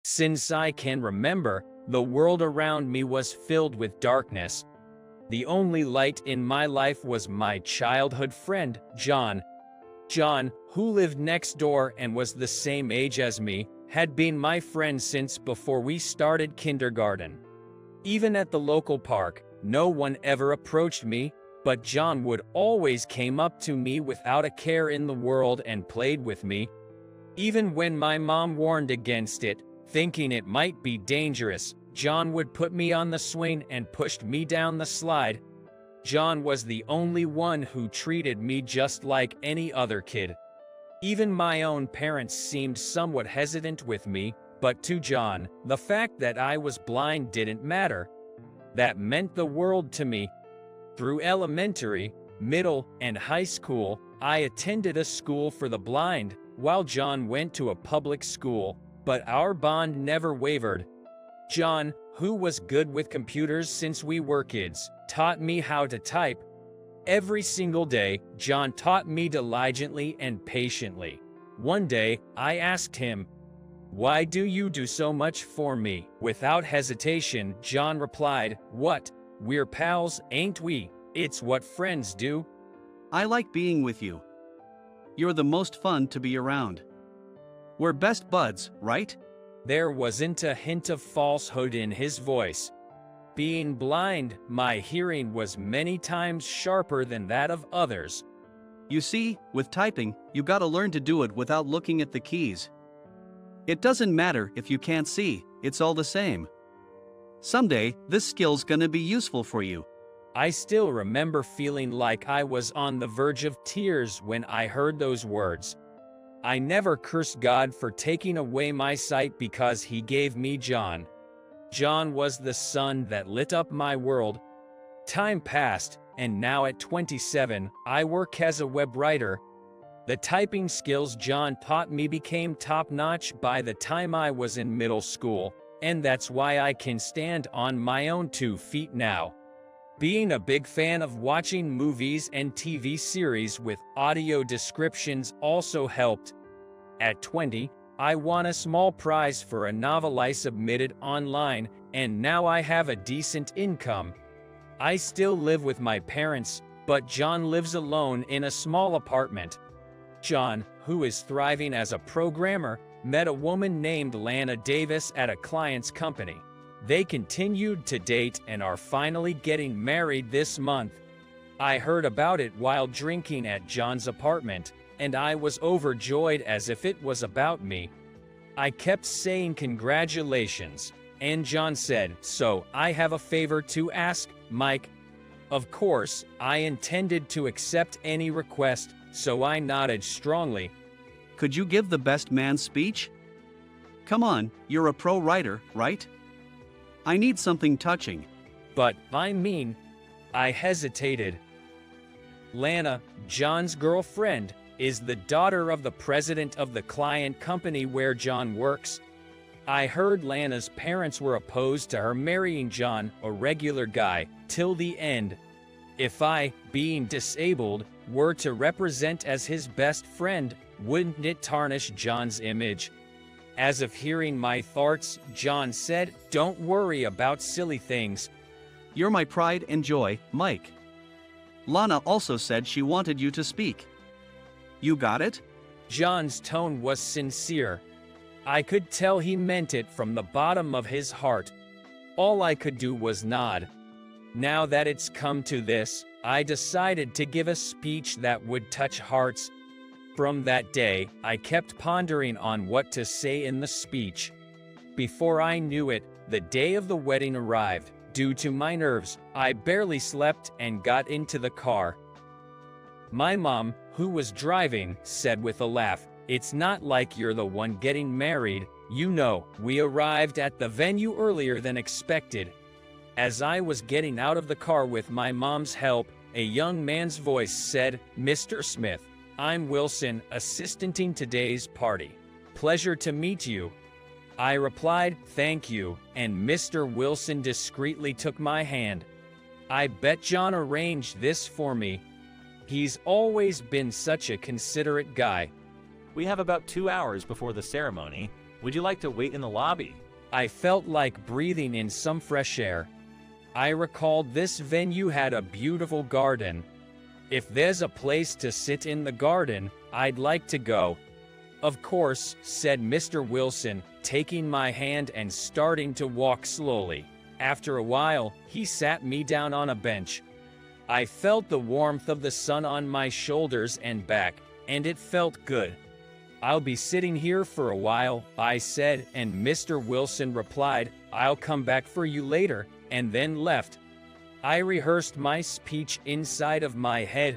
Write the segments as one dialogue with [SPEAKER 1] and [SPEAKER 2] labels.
[SPEAKER 1] Since I can remember, the world around me was filled with darkness. The only light in my life was my childhood friend, John. John, who lived next door and was the same age as me, had been my friend since before we started kindergarten. Even at the local park, no one ever approached me, but John would always came up to me without a care in the world and played with me. Even when my mom warned against it, thinking it might be dangerous, John would put me on the swing and pushed me down the slide. John was the only one who treated me just like any other kid. Even my own parents seemed somewhat hesitant with me, but to John, the fact that I was blind didn't matter. That meant the world to me. Through elementary, middle, and high school, I attended a school for the blind, while John went to a public school, but our bond never wavered. John, who was good with computers since we were kids, taught me how to type. Every single day, John taught me diligently and patiently. One day, I asked him, "Why do you do so much for me?" Without hesitation, John replied, "What? We're pals, ain't we? It's what friends do."
[SPEAKER 2] I like being with you. You're the most fun to be around. We're best buds, right?
[SPEAKER 1] There wasn't a hint of falsehood in his voice. Being blind, my hearing was many times sharper than that of others.
[SPEAKER 2] You see, with typing, you gotta learn to do it without looking at the keys. It doesn't matter if you can't see, it's all the same. Someday, this skill's gonna be useful for you.
[SPEAKER 1] I still remember feeling like I was on the verge of tears when I heard those words. I never cursed God for taking away my sight because he gave me John. John was the sun that lit up my world. Time passed, and now at 27, I work as a web writer. The typing skills John taught me became top-notch by the time I was in middle school, and that's why I can stand on my own 2 feet now. Being a big fan of watching movies and TV series with audio descriptions also helped. At 20, I won a small prize for a novel I submitted online, and now I have a decent income. I still live with my parents, but John lives alone in a small apartment. John, who is thriving as a programmer, met a woman named Lana Davis at a client's company. They continued to date and are finally getting married this month. I heard about it while drinking at John's apartment, and I was overjoyed as if it was about me. I kept saying congratulations, and John said, "So, I have a favor to ask, Mike." Of course, I intended to accept any request, so I nodded strongly.
[SPEAKER 2] Could you give the best man speech? Come on, you're a pro writer, right? I need something touching.
[SPEAKER 1] But, I hesitated. Lana, John's girlfriend, is the daughter of the president of the client company where John works. I heard Lana's parents were opposed to her marrying John, a regular guy, till the end. If I, being disabled, were to represent as his best friend, wouldn't it tarnish John's image? As if hearing my thoughts, John said, "Don't worry about silly things.
[SPEAKER 2] You're my pride and joy, Mike." Lana also said she wanted you to speak. You got it?
[SPEAKER 1] John's tone was sincere. I could tell he meant it from the bottom of his heart. All I could do was nod. Now that it's come to this, I decided to give a speech that would touch hearts. From that day, I kept pondering on what to say in the speech. Before I knew it, the day of the wedding arrived. Due to my nerves, I barely slept and got into the car. My mom, who was driving, said with a laugh, "It's not like you're the one getting married. You know, we arrived at the venue earlier than expected." As I was getting out of the car with my mom's help, a young man's voice said, "Mr. Smith, I'm Wilson, assistanting today's party. Pleasure to meet you." I replied, "Thank you," and Mr. Wilson discreetly took my hand. I bet John arranged this for me. He's always been such a considerate guy.
[SPEAKER 3] We have about 2 hours before the ceremony. Would you like to wait in the lobby?
[SPEAKER 1] I felt like breathing in some fresh air. I recalled this venue had a beautiful garden. If there's a place to sit in the garden, I'd like to go. Of course, said Mr. Wilson, taking my hand and starting to walk slowly. After a while, he sat me down on a bench. I felt the warmth of the sun on my shoulders and back, and it felt good. I'll be sitting here for a while, I said, and Mr. Wilson replied, I'll come back for you later, and then left. I rehearsed my speech inside of my head.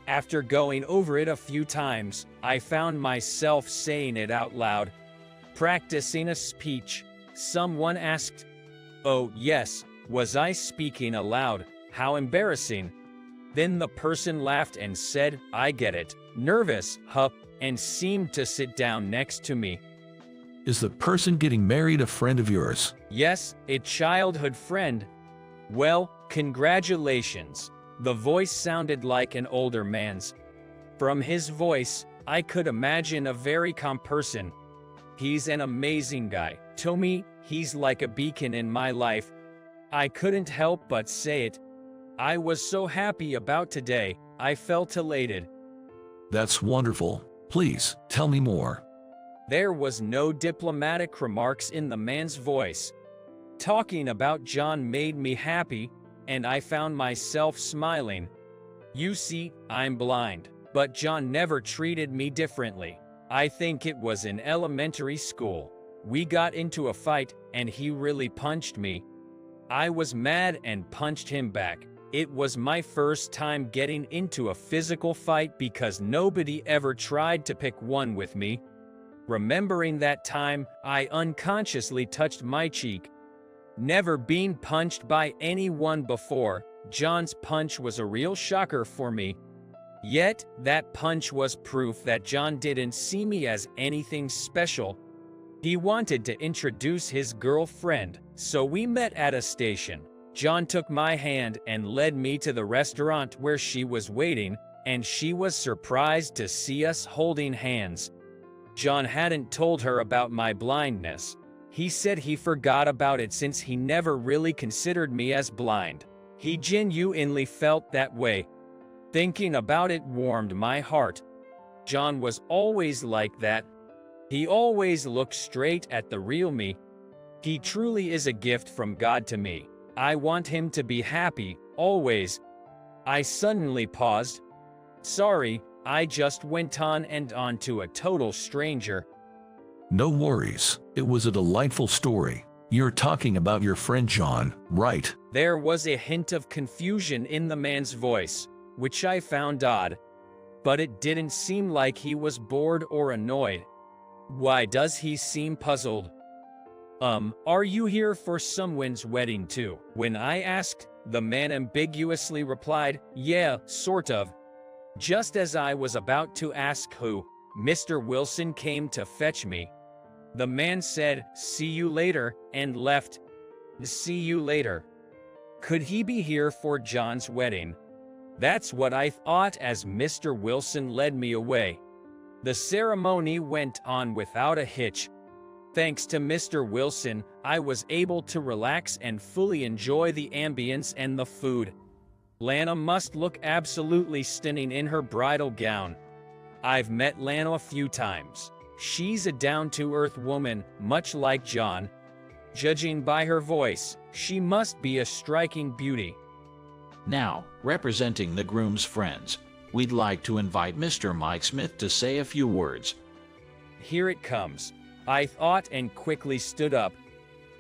[SPEAKER 1] After going over it a few times, I found myself saying it out loud. Practicing a speech. Someone asked, "Oh, yes, was I speaking aloud? How embarrassing." Then the person laughed and said, "I get it. Nervous, huh?" and seemed to sit down next to me.
[SPEAKER 4] Is the person getting married a friend of yours?
[SPEAKER 1] Yes, a childhood friend. Well, congratulations. The voice sounded like an older man's. From his voice, I could imagine a very calm person. He's an amazing guy. To me, he's like a beacon in my life. I couldn't help but say it. I was so happy about today, I felt elated.
[SPEAKER 4] That's wonderful. Please, tell me more.
[SPEAKER 1] There was no diplomatic remarks in the man's voice. Talking about John made me happy, and I found myself smiling. You see, I'm blind, but John never treated me differently. I think it was in elementary school. We got into a fight, and he really punched me. I was mad and punched him back. It was my first time getting into a physical fight because nobody ever tried to pick one with me. Remembering that time, I unconsciously touched my cheek. Never been punched by anyone before, John's punch was a real shocker for me. Yet, that punch was proof that John didn't see me as anything special. He wanted to introduce his girlfriend, so we met at a station. John took my hand and led me to the restaurant where she was waiting, and she was surprised to see us holding hands. John hadn't told her about my blindness. He said he forgot about it since he never really considered me as blind. He genuinely felt that way. Thinking about it warmed my heart. John was always like that. He always looked straight at the real me. He truly is a gift from God to me. I want him to be happy, always. I suddenly paused. Sorry, I just went on and on to a total stranger.
[SPEAKER 4] No worries, it was a delightful story. You're talking about your friend John, right?
[SPEAKER 1] There was a hint of confusion in the man's voice, which I found odd. But it didn't seem like he was bored or annoyed. Why does he seem puzzled? Are you here for someone's wedding too? When I asked, the man ambiguously replied, yeah, sort of. Just as I was about to ask who, Mr. Wilson came to fetch me. The man said, see you later, and left. See you later. Could he be here for John's wedding? That's what I thought as Mr. Wilson led me away. The ceremony went on without a hitch. Thanks to Mr. Wilson, I was able to relax and fully enjoy the ambience and the food. Lana must look absolutely stunning in her bridal gown. I've met Lana a few times. She's a down-to-earth woman, much like John. Judging by her voice, she must be a striking beauty.
[SPEAKER 5] Now, representing the groom's friends, we'd like to invite Mr. Mike Smith to say a few words.
[SPEAKER 1] Here it comes. I thought and quickly stood up.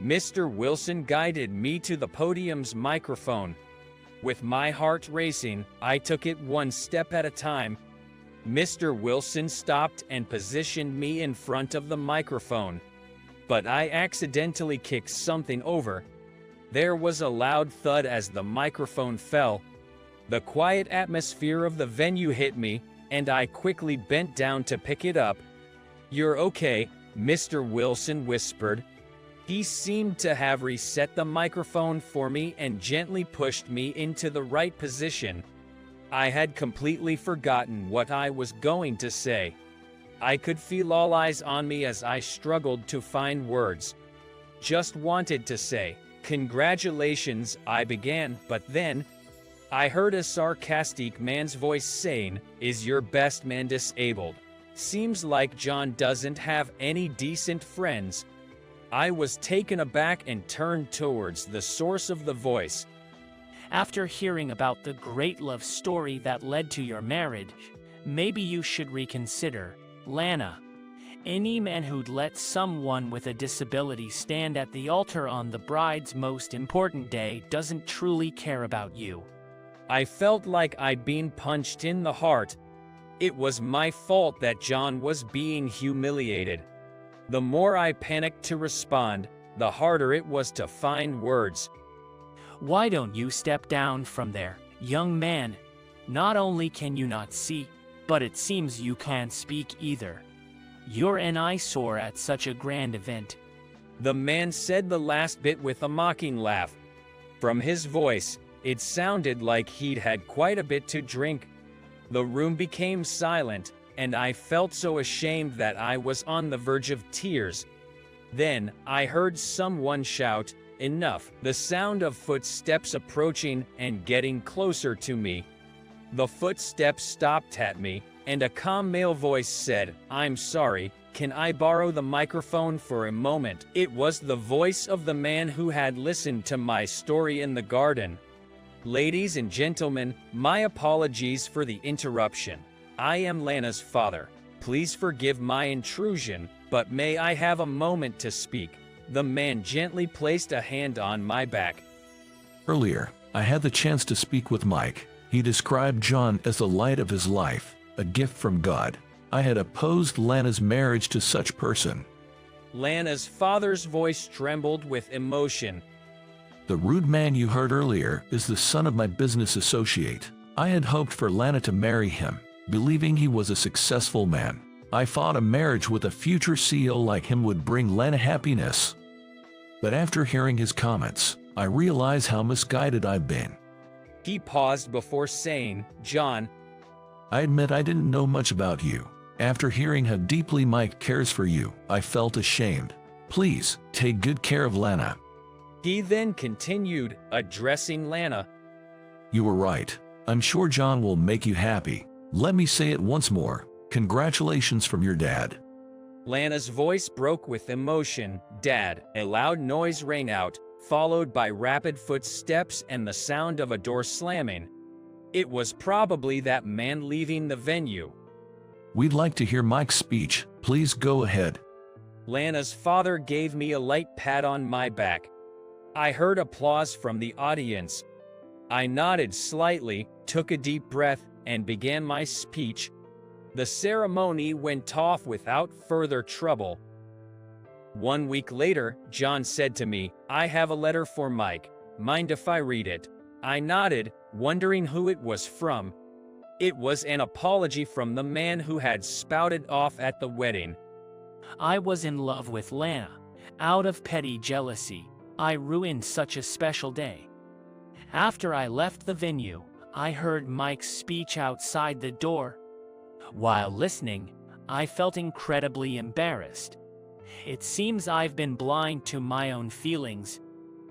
[SPEAKER 1] Mr. Wilson guided me to the podium's microphone. With my heart racing, I took it one step at a time. Mr. Wilson stopped and positioned me in front of the microphone. But I accidentally kicked something over. There was a loud thud as the microphone fell. The quiet atmosphere of the venue hit me, and I quickly bent down to pick it up. You're okay, Mr. Wilson whispered. He seemed to have reset the microphone for me and gently pushed me into the right position. I had completely forgotten what I was going to say. I could feel all eyes on me as I struggled to find words. Just wanted to say, "Congratulations," I began, but then I heard a sarcastic man's voice saying, "Is your best man disabled? Seems like John doesn't have any decent friends." I was taken aback and turned towards the source of the voice.
[SPEAKER 3] After hearing about the great love story that led to your marriage, maybe you should reconsider, Lana. Any man who'd let someone with a disability stand at the altar on the bride's most important day doesn't truly care about you.
[SPEAKER 1] I felt like I'd been punched in the heart. It was my fault that John was being humiliated. The more I panicked to respond, the harder it was to find words.
[SPEAKER 3] Why don't you step down from there, young man? Not only can you not see, but it seems you can't speak either. You're an eyesore at such a grand event.
[SPEAKER 1] The man said the last bit with a mocking laugh. From his voice, it sounded like he'd had quite a bit to drink. The room became silent, and I felt so ashamed that I was on the verge of tears. Then, I heard someone shout, "Enough!" The sound of footsteps approaching and getting closer to me. The footsteps stopped at me, and a calm male voice said, "I'm sorry, can I borrow the microphone for a moment?" It was the voice of the man who had listened to my story in the garden. "Ladies and gentlemen, my apologies for the interruption. I am Lana's father. Please forgive my intrusion, but may I have a moment to speak?" The man gently placed a hand on my back.
[SPEAKER 4] Earlier, I had the chance to speak with Mike. He described John as the light of his life, a gift from God. I had opposed Lana's marriage to such person.
[SPEAKER 1] Lana's father's voice trembled with emotion.
[SPEAKER 4] The rude man you heard earlier is the son of my business associate. I had hoped for Lana to marry him, believing he was a successful man. I thought a marriage with a future CEO like him would bring Lana happiness. But after hearing his comments, I realize how misguided I've been.
[SPEAKER 1] He paused before saying, "John,
[SPEAKER 4] I admit I didn't know much about you. After hearing how deeply Mike cares for you, I felt ashamed. Please, take good care of Lana."
[SPEAKER 1] He then continued, addressing Lana.
[SPEAKER 4] "You were right. I'm sure John will make you happy. Let me say it once more. Congratulations from your dad."
[SPEAKER 1] Lana's voice broke with emotion. "Dad." A loud noise rang out, followed by rapid footsteps and the sound of a door slamming. It was probably that man leaving the venue.
[SPEAKER 4] "We'd like to hear Mike's speech. Please go ahead."
[SPEAKER 1] Lana's father gave me a light pat on my back. I heard applause from the audience. I nodded slightly, took a deep breath, and began my speech. The ceremony went off without further trouble. 1 week later, John said to me, "I have a letter for Mike. Mind if I read it?" I nodded, wondering who it was from. It was an apology from the man who had spouted off at the wedding.
[SPEAKER 3] I was in love with Lana. Out of petty jealousy, I ruined such a special day. After I left the venue, I heard Mike's speech outside the door. While listening, I felt incredibly embarrassed. It seems I've been blind to my own feelings.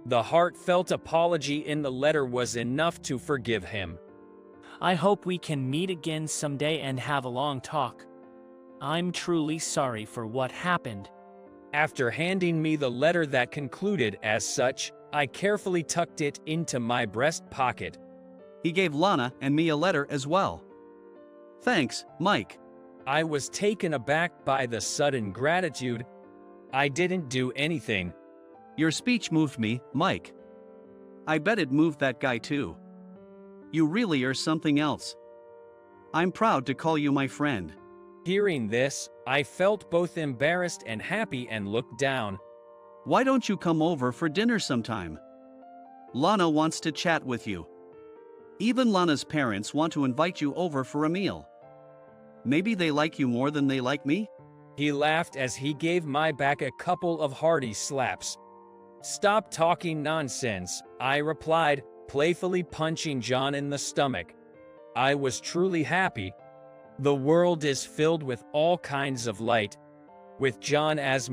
[SPEAKER 1] The heartfelt apology in the letter was enough to forgive him.
[SPEAKER 3] I hope we can meet again someday and have a long talk. I'm truly sorry for what happened.
[SPEAKER 1] After handing me the letter that concluded as such, I carefully tucked it into my breast pocket.
[SPEAKER 2] He gave Lana and me a letter as well. Thanks, Mike.
[SPEAKER 1] I was taken aback by the sudden gratitude. I didn't do anything.
[SPEAKER 2] Your speech moved me, Mike. I bet it moved that guy too. You really are something else. I'm proud to call you my friend.
[SPEAKER 1] Hearing this, I felt both embarrassed and happy and looked down.
[SPEAKER 2] Why don't you come over for dinner sometime? Lana wants to chat with you. Even Lana's parents want to invite you over for a meal. Maybe they like you more than they like me?
[SPEAKER 1] He laughed as he gave my back a couple of hearty slaps. "Stop talking nonsense," I replied, playfully punching John in the stomach. I was truly happy. The world is filled with all kinds of light, with John as